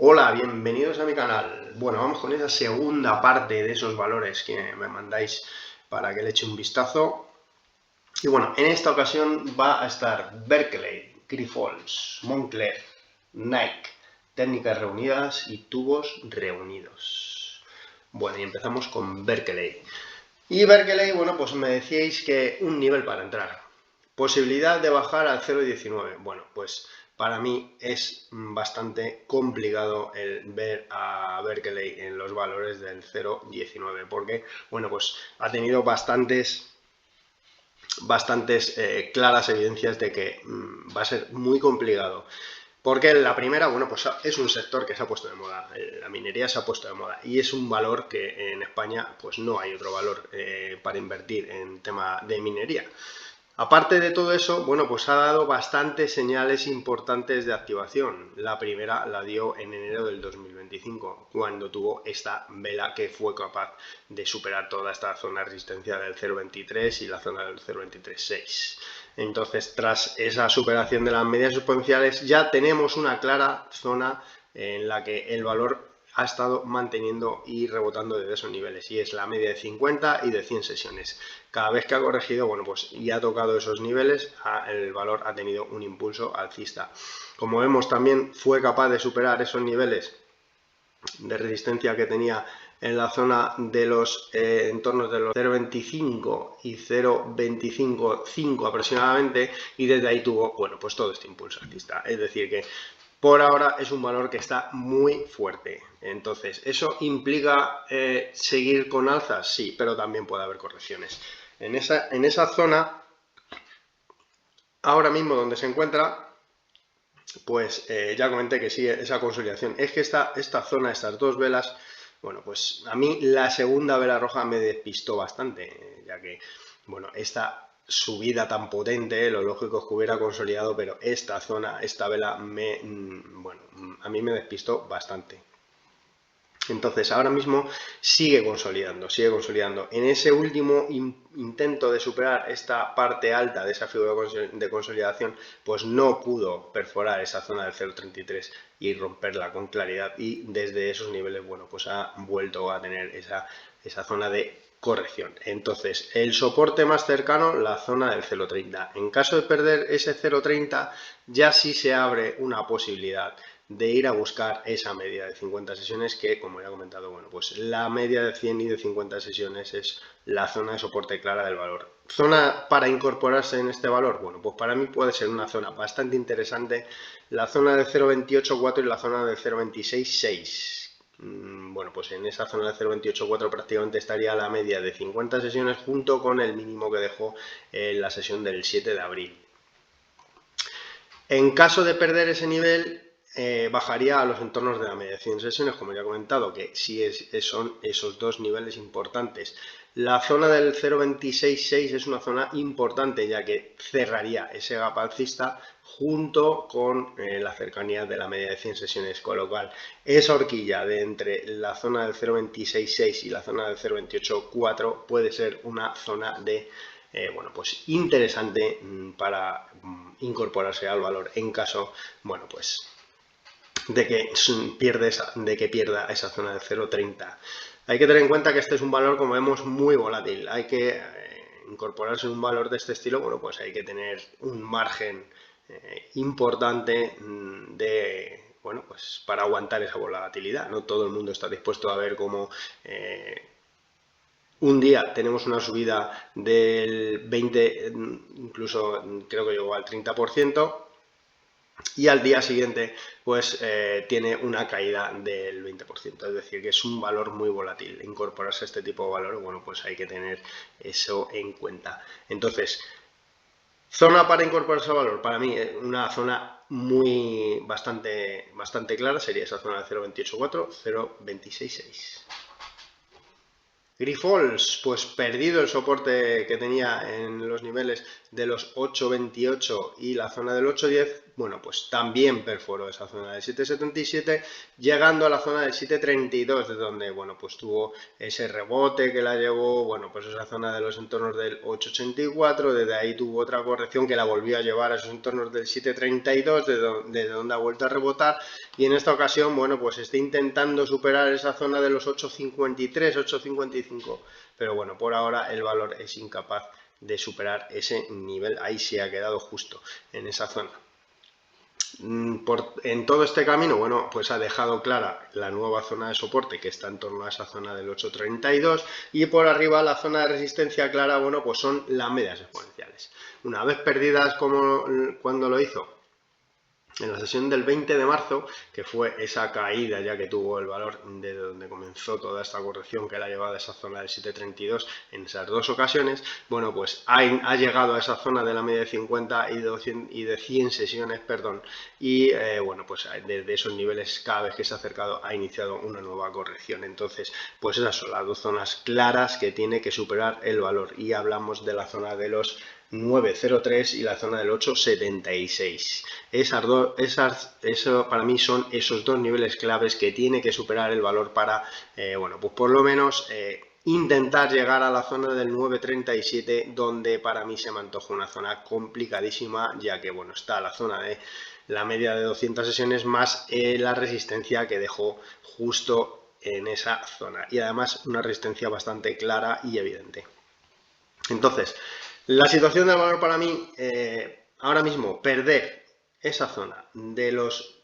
Hola, bienvenidos a mi canal. Bueno, vamos con esa segunda parte de esos valores que me mandáis para que le eche un vistazo. Y bueno, en esta ocasión va a estar Berkeley, Grifols, Moncler, Nike, técnicas reunidas y tubos reunidos. Bueno, y empezamos con Berkeley. Y Berkeley, bueno, pues me decíais que un nivel para entrar. Posibilidad de bajar al 0,19. Bueno, pues para mí es bastante complicado el ver a Berkeley en los valores del 0,19 porque, bueno, pues ha tenido bastantes claras evidencias de que va a ser muy complicado. Porque la primera, bueno, pues es un sector que se ha puesto de moda, la minería se ha puesto de moda y es un valor que en España pues no hay otro valor para invertir en tema de minería. Aparte de todo eso, bueno, pues ha dado bastantes señales importantes de activación. La primera la dio en enero del 2025, cuando tuvo esta vela que fue capaz de superar toda esta zona de resistencia del 0,23 y la zona del 0,23,6. Entonces, tras esa superación de las medias exponenciales, ya tenemos una clara zona en la que el valor ha estado manteniendo y rebotando desde esos niveles, y es la media de 50 y de 100 sesiones. Cada vez que ha corregido, bueno, pues y ha tocado esos niveles, el valor ha tenido un impulso alcista. Como vemos, también fue capaz de superar esos niveles de resistencia que tenía en la zona de los entornos de los 0,25 y 0,255 aproximadamente, y desde ahí tuvo, bueno, pues todo este impulso alcista. Es decir que por ahora es un valor que está muy fuerte. Entonces, ¿eso implica seguir con alzas? Sí, pero también puede haber correcciones. En esa zona, ahora mismo donde se encuentra, pues ya comenté que sigue esa consolidación. Es que esta zona, estas dos velas, bueno, pues a mí la segunda vela roja me despistó bastante, ya que, bueno, esta subida tan potente, lo lógico es que hubiera consolidado, pero esta zona, esta vela, bueno, a mí me despistó bastante. Entonces, ahora mismo sigue consolidando, sigue consolidando. En ese último intento de superar esta parte alta de esa figura de consolidación, pues no pudo perforar esa zona del 0,33 y romperla con claridad, y desde esos niveles, bueno, pues ha vuelto a tener esa zona de corrección. Entonces, el soporte más cercano, la zona del 0,30. En caso de perder ese 0,30, ya sí se abre una posibilidad de ir a buscar esa media de 50 sesiones que, como ya he comentado, bueno, pues la media de 100 y de 50 sesiones es la zona de soporte clara del valor. ¿Zona para incorporarse en este valor? Bueno, pues para mí puede ser una zona bastante interesante, la zona del 0,284 y la zona del 0,266. Bueno, pues en esa zona de 0,284 prácticamente estaría la media de 50 sesiones junto con el mínimo que dejó en la sesión del 7 de abril. En caso de perder ese nivel, bajaría a los entornos de la media de 100 sesiones, como ya he comentado, que sí son esos dos niveles importantes. La zona del 0,266 es una zona importante, ya que cerraría ese gap alcista junto con la cercanía de la media de 100 sesiones, con lo cual esa horquilla de entre la zona del 0,266 y la zona del 0,284 puede ser una zona de bueno, pues interesante para incorporarse al valor en caso, bueno, pues de que pierda esa zona de 0,30. Hay que tener en cuenta que este es un valor, como vemos, muy volátil. Hay que incorporarse en un valor de este estilo, bueno, pues hay que tener un margen importante de, bueno, pues para aguantar esa volatilidad. No todo el mundo está dispuesto a ver cómo un día tenemos una subida del 20, incluso creo que llegó al 30%, y al día siguiente pues tiene una caída del 20%, es decir, que es un valor muy volátil. Incorporarse a este tipo de valores, bueno, pues hay que tener eso en cuenta. Entonces, zona para incorporarse al valor, para mí una zona bastante clara sería esa zona de 0,284, 0,266. Grifols, pues perdido el soporte que tenía en los niveles de los 8,28 y la zona del 8,10, bueno, pues también perforó esa zona del 7,77, llegando a la zona del 7,32, de donde, bueno, pues tuvo ese rebote que la llevó, bueno, pues esa zona de los entornos del 8,84, desde ahí tuvo otra corrección que la volvió a llevar a esos entornos del 7,32, desde donde ha vuelto a rebotar, y en esta ocasión, bueno, pues está intentando superar esa zona de los 8,53, 8,55, pero bueno, por ahora el valor es incapaz de superar ese nivel. Ahí se ha quedado justo en esa zona. En todo este camino, bueno, pues ha dejado clara la nueva zona de soporte que está en torno a esa zona del 8,32, y por arriba la zona de resistencia clara, bueno, pues son las medias exponenciales. Una vez perdidas, como cuando lo hizo en la sesión del 20 de marzo, que fue esa caída ya que tuvo el valor de donde comenzó toda esta corrección que la ha llevado a esa zona del 7,32 en esas dos ocasiones, bueno, pues ha llegado a esa zona de la media de 50 y de 100 sesiones, perdón, y bueno, pues desde esos niveles, cada vez que se ha acercado, ha iniciado una nueva corrección. Entonces, pues esas son las dos zonas claras que tiene que superar el valor, y hablamos de la zona de los 9,03 y la zona del 8,76. Eso para mí son esos dos niveles claves que tiene que superar el valor para, bueno, pues por lo menos intentar llegar a la zona del 9,37, donde para mí se me antoja una zona complicadísima, ya que, bueno, está la zona de la media de 200 sesiones más la resistencia que dejó justo en esa zona, y además una resistencia bastante clara y evidente. Entonces, la situación del valor para mí, ahora mismo, perder esa zona de los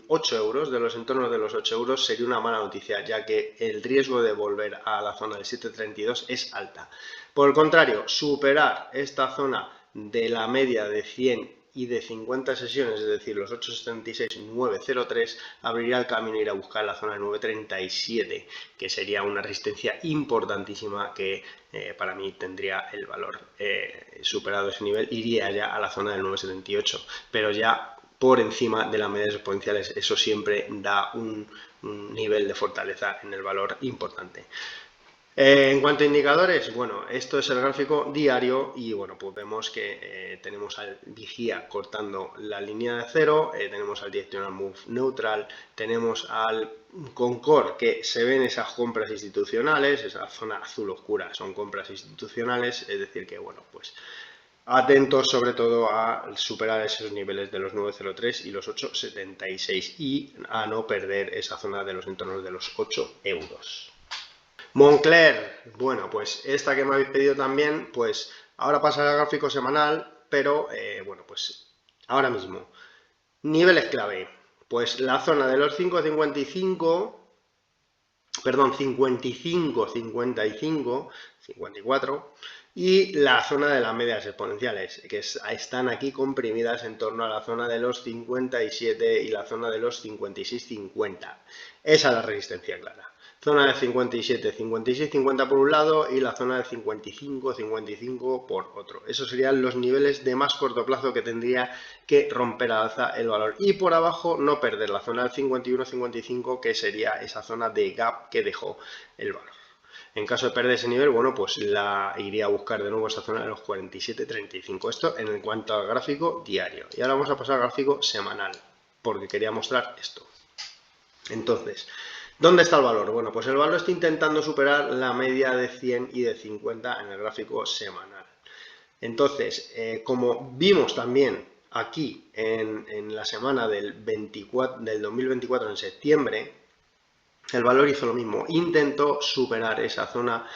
8 euros, de los entornos de los 8 euros, sería una mala noticia, ya que el riesgo de volver a la zona del 7,32 es alta. Por el contrario, superar esta zona de la media de 100 y de 50 sesiones, es decir, los 8,76, 9,03, abriría el camino a ir a buscar la zona de 9,37, que sería una resistencia importantísima que para mí tendría el valor superado ese nivel, iría ya a la zona del 9,78, pero ya por encima de las medias exponenciales. Eso siempre da un nivel de fortaleza en el valor importante. En cuanto a indicadores, bueno, esto es el gráfico diario, y bueno, pues vemos que tenemos al vigía cortando la línea de cero, tenemos al directional move neutral, tenemos al Concord que se ven esas compras institucionales, esa zona azul oscura son compras institucionales, es decir que, bueno, pues atentos sobre todo a superar esos niveles de los 9,03 y los 8,76, y a no perder esa zona de los entornos de los 8 euros. Moncler, bueno, pues esta que me habéis pedido también, pues ahora pasa al gráfico semanal, pero bueno, pues ahora mismo, niveles clave, pues la zona de los 5,55, perdón, 55, 55, 54, y la zona de las medias exponenciales, que están aquí comprimidas en torno a la zona de los 57 y la zona de los 56,50. Esa es la resistencia clara. Zona de 57, 56, 50 por un lado, y la zona de 55, 55 por otro. Esos serían los niveles de más corto plazo que tendría que romper al alza el valor. Y por abajo no perder la zona del 51, 55, que sería esa zona de gap que dejó el valor. En caso de perder ese nivel, bueno, pues la iría a buscar de nuevo esa zona de los 47,35. Esto en cuanto al gráfico diario. Y ahora vamos a pasar al gráfico semanal, porque quería mostrar esto. Entonces, ¿dónde está el valor? Bueno, pues el valor está intentando superar la media de 100 y de 50 en el gráfico semanal. Entonces, como vimos también aquí en la semana del 2024 en septiembre, el valor hizo lo mismo, intentó superar esa zona,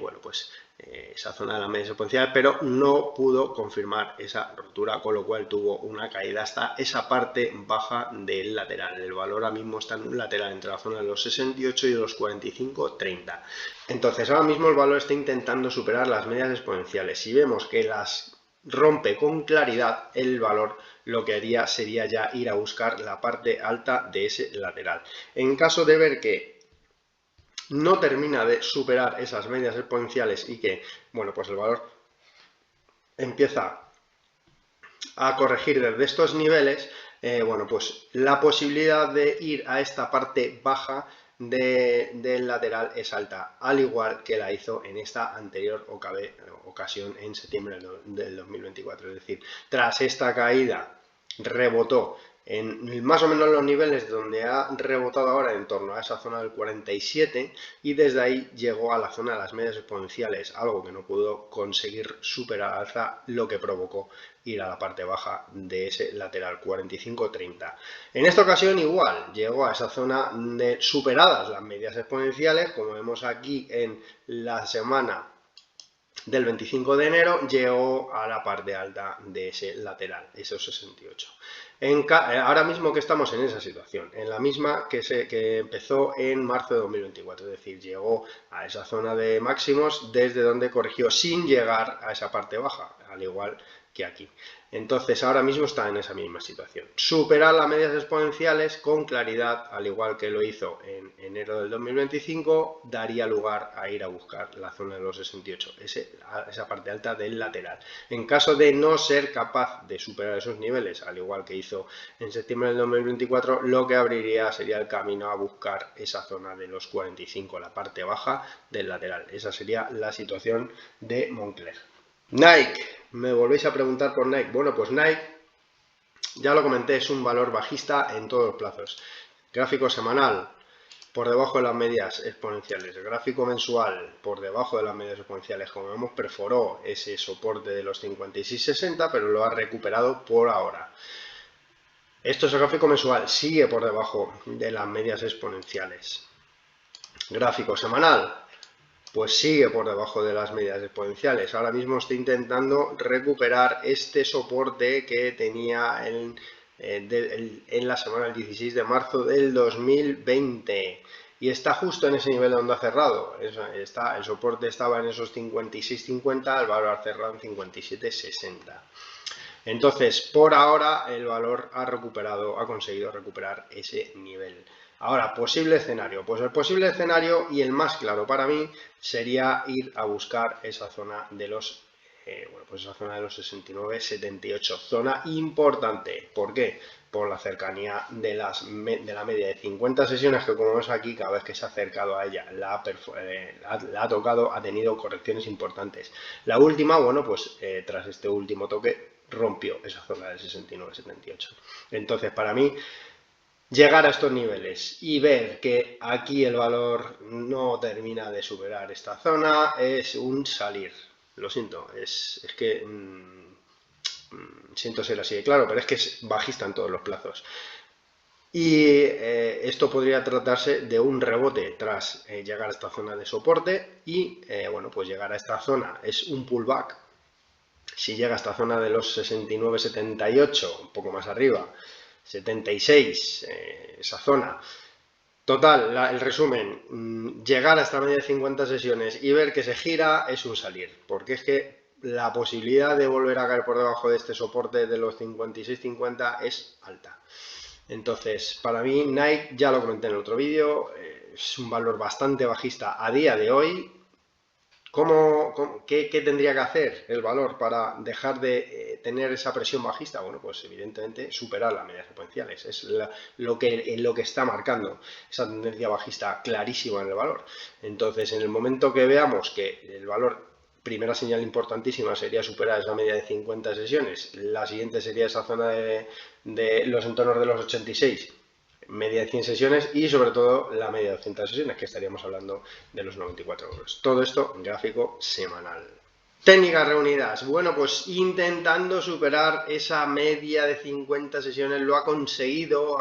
bueno, pues esa zona de la media exponencial, pero no pudo confirmar esa rotura, con lo cual tuvo una caída hasta esa parte baja del lateral. El valor ahora mismo está en un lateral entre la zona de los 68 y los 45,30. Entonces, ahora mismo el valor está intentando superar las medias exponenciales. Si vemos que las rompe con claridad, el valor lo que haría sería ya ir a buscar la parte alta de ese lateral. En caso de ver que no termina de superar esas medias exponenciales y que, bueno, pues el valor empieza a corregir desde estos niveles, bueno, pues la posibilidad de ir a esta parte baja del lateral es alta, al igual que la hizo en esta anterior ocasión en septiembre del 2024. Es decir, tras esta caída rebotó en más o menos los niveles donde ha rebotado ahora, en torno a esa zona del 47, y desde ahí llegó a la zona de las medias exponenciales, algo que no pudo conseguir superar al alza, lo que provocó ir a la parte baja de ese lateral 45-30. En esta ocasión igual, llegó a esa zona de superadas las medias exponenciales, como vemos aquí en la semana del 25 de enero, llegó a la parte alta de ese lateral, esos 68. Ahora mismo que estamos en esa situación, en la misma que empezó en marzo de 2024, es decir, llegó a esa zona de máximos desde donde corrigió sin llegar a esa parte baja, al igual que aquí. Entonces ahora mismo está en esa misma situación. Superar las medias exponenciales con claridad, al igual que lo hizo en enero del 2025, daría lugar a ir a buscar la zona de los 68, esa parte alta del lateral. En caso de no ser capaz de superar esos niveles, al igual que hizo en septiembre del 2024, lo que abriría sería el camino a buscar esa zona de los 45, la parte baja del lateral. Esa sería la situación de Moncler. Nike, me volvéis a preguntar por Nike. Bueno, pues Nike, ya lo comenté, es un valor bajista en todos los plazos. Gráfico semanal, por debajo de las medias exponenciales. El gráfico mensual, por debajo de las medias exponenciales. Como vemos, perforó ese soporte de los 56.60, pero lo ha recuperado por ahora. Esto es el gráfico mensual, sigue por debajo de las medias exponenciales. Gráfico semanal, pues sigue por debajo de las medias exponenciales. Ahora mismo estoy intentando recuperar este soporte que tenía en la semana del 16 de marzo del 2020 y está justo en ese nivel donde ha cerrado. El soporte estaba en esos 56.50, el valor ha cerrado en 57.60. Entonces, por ahora el valor ha conseguido recuperar ese nivel. Ahora, posible escenario. Pues el posible escenario y el más claro para mí sería ir a buscar esa zona de los esa zona de los 69-78, zona importante. ¿Por qué? Por la cercanía de la media de 50 sesiones, que como vemos aquí, cada vez que se ha acercado a ella, la ha tocado, ha tenido correcciones importantes. La última, bueno, pues tras este último toque, rompió esa zona del 69-78. Entonces, para mí, llegar a estos niveles y ver que aquí el valor no termina de superar esta zona es un salir. Lo siento, es que siento ser así de claro, pero es que es bajista en todos los plazos. Y esto podría tratarse de un rebote tras llegar a esta zona de soporte y, bueno, pues llegar a esta zona es un pullback. Si llega a esta zona de los 69-78, un poco más arriba, 76, esa zona. Total, el resumen, llegar a esta media de 50 sesiones y ver que se gira es un salir, porque es que la posibilidad de volver a caer por debajo de este soporte de los 56-50 es alta. Entonces, para mí, Nike, ya lo comenté en el otro vídeo, es un valor bastante bajista a día de hoy. ¿Qué tendría que hacer el valor para dejar de tener esa presión bajista? Bueno, pues evidentemente superar las medias exponenciales. Es lo que está marcando esa tendencia bajista clarísima en el valor. Entonces, en el momento que veamos que el valor, primera señal importantísima sería superar esa media de 50 sesiones, la siguiente sería esa zona de los entornos de los 86, media de 100 sesiones y sobre todo la media de 200 sesiones, que estaríamos hablando de los 94 euros. Todo esto en gráfico semanal. Técnicas reunidas. Bueno, pues intentando superar esa media de 50 sesiones lo ha conseguido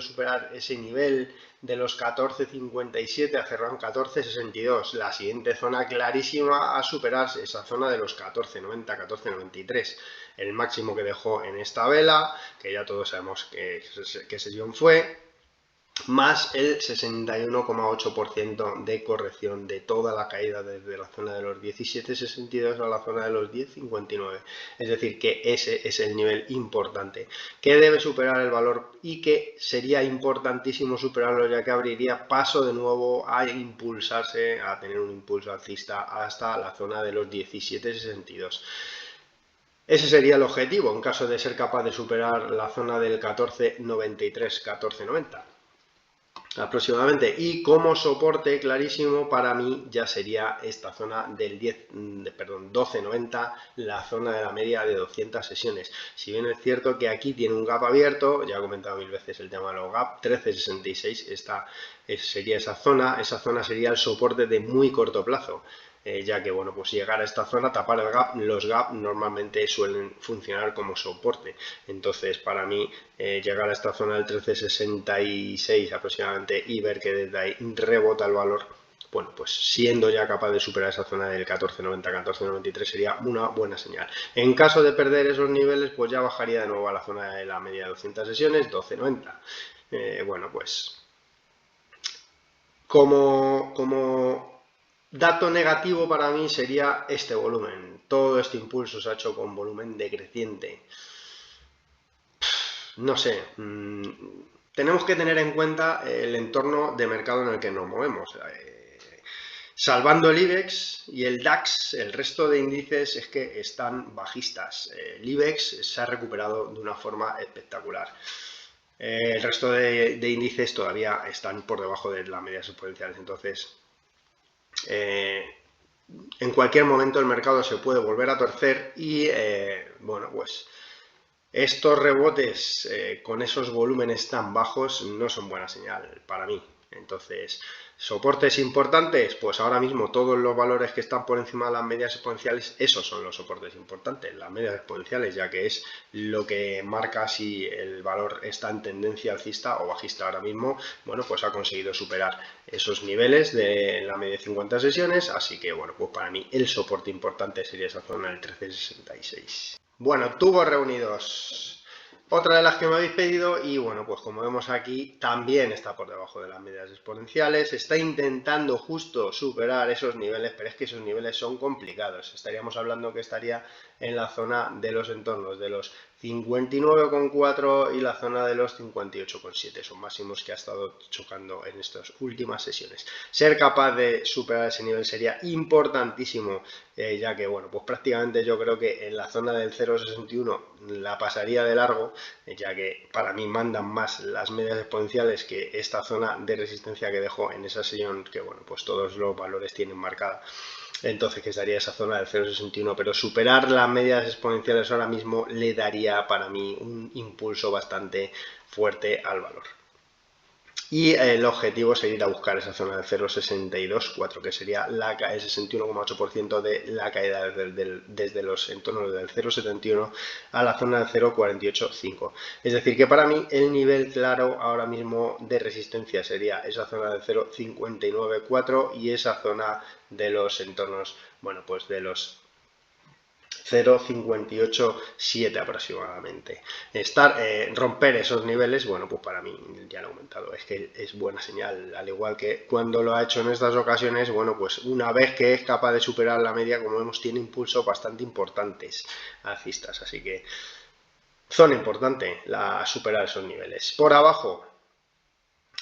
superar ese nivel de los 14.57, ha cerrado en 14.62. La siguiente zona clarísima a superarse, esa zona de los 14.90, 14.93. El máximo que dejó en esta vela, que ya todos sabemos qué sesión fue, más el 61,8% de corrección de toda la caída desde la zona de los 17,62 a la zona de los 10,59. Es decir, que ese es el nivel importante que debe superar el valor y que sería importantísimo superarlo, ya que abriría paso de nuevo a impulsarse, a tener un impulso alcista hasta la zona de los 17,62. Ese sería el objetivo en caso de ser capaz de superar la zona del 14,93, 14,90. aproximadamente, y como soporte clarísimo para mí ya sería esta zona del 12.90, la zona de la media de 200 sesiones. Si bien es cierto que aquí tiene un gap abierto, ya he comentado mil veces el tema de los gap, 13.66, sería esa zona sería el soporte de muy corto plazo. Ya que bueno, pues llegar a esta zona, tapar el gap, los gap normalmente suelen funcionar como soporte. Entonces para mí llegar a esta zona del 13.66 aproximadamente y ver que desde ahí rebota el valor, bueno, pues siendo ya capaz de superar esa zona del 14.90, 14.93 sería una buena señal. En caso de perder esos niveles, pues ya bajaría de nuevo a la zona de la media de 200 sesiones, 12.90. Bueno, pues como dato negativo para mí sería este volumen. Todo este impulso se ha hecho con volumen decreciente. No sé, tenemos que tener en cuenta el entorno de mercado en el que nos movemos. Salvando el IBEX y el DAX, el resto de índices es que están bajistas. El IBEX se ha recuperado de una forma espectacular. El resto de índices todavía están por debajo de las medias exponenciales. Entonces, en cualquier momento el mercado se puede volver a torcer y, bueno, pues estos rebotes con esos volúmenes tan bajos no son buena señal para mí. Entonces, soportes importantes, pues ahora mismo todos los valores que están por encima de las medias exponenciales, esos son los soportes importantes, las medias exponenciales, ya que es lo que marca si el valor está en tendencia alcista o bajista. Ahora mismo, bueno, pues ha conseguido superar esos niveles de la media de 50 sesiones, así que bueno, pues para mí el soporte importante sería esa zona del 13.66. Bueno, tubos reunidos. Otra de las que me habéis pedido y bueno, pues como vemos aquí también está por debajo de las medias exponenciales, está intentando justo superar esos niveles, pero es que esos niveles son complicados. Estaríamos hablando que estaría en la zona de los entornos de los 59,4 y la zona de los 58,7, son máximos que ha estado chocando en estas últimas sesiones. Ser capaz de superar ese nivel sería importantísimo, ya que bueno, pues prácticamente yo creo que en la zona del 0,61 la pasaría de largo, ya que para mí mandan más las medias exponenciales que esta zona de resistencia que dejó en esa sesión, que bueno, pues todos los valores tienen marcada. Entonces que estaría esa zona del 0,61, pero superar las medias exponenciales ahora mismo le daría para mí un impulso bastante fuerte al valor. Y el objetivo sería ir a buscar esa zona de 0,624, que sería el 61,8% de la caída desde los entornos del 0,71 a la zona del 0,485. Es decir, que para mí el nivel claro ahora mismo de resistencia sería esa zona del 0,594 y esa zona de los entornos, bueno, pues de los 0,587 aproximadamente. Romper esos niveles, bueno, pues para mí, ya lo he comentado, es que es buena señal, al igual que cuando lo ha hecho en estas ocasiones, bueno, pues una vez que es capaz de superar la media, como vemos, tiene impulsos bastante importantes alcistas, así que zona importante superar esos niveles. Por abajo,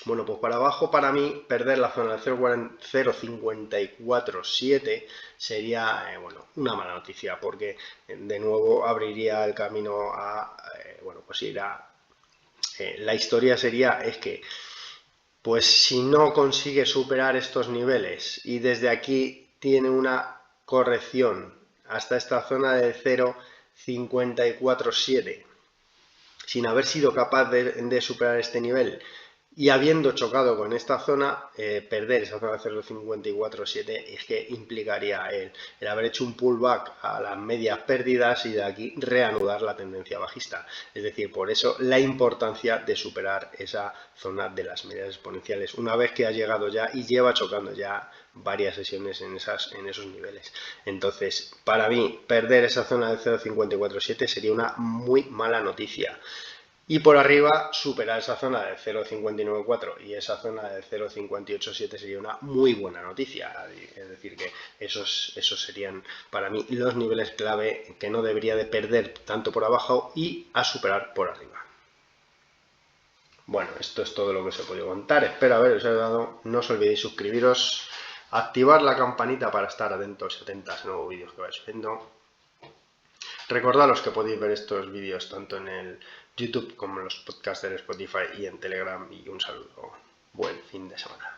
bueno, pues para abajo para mí perder la zona del 0,547 sería bueno, una mala noticia, porque de nuevo abriría el camino a, bueno, pues ir a... la historia sería es que pues si no consigue superar estos niveles y desde aquí tiene una corrección hasta esta zona de 0,547 sin haber sido capaz de superar este nivel y habiendo chocado con esta zona, perder esa zona de 0,547 es que implicaría el haber hecho un pullback a las medias pérdidas y de aquí reanudar la tendencia bajista. Es decir, por eso la importancia de superar esa zona de las medias exponenciales una vez que ha llegado ya y lleva chocando ya varias sesiones en esos niveles. Entonces, para mí, perder esa zona de 0,547 sería una muy mala noticia. Y por arriba, superar esa zona de 0,594 y esa zona de 0,587 sería una muy buena noticia. Es decir, que esos serían para mí los niveles clave que no debería de perder tanto por abajo y a superar por arriba. Bueno, esto es todo lo que os he podido contar. Espero haberos ayudado. No os olvidéis suscribiros, activar la campanita para estar atentos y atentas a nuevos vídeos que vais subiendo. Recordaros que podéis ver estos vídeos tanto en el YouTube como en los podcasts de Spotify y en Telegram, y un saludo. buen fin de semana.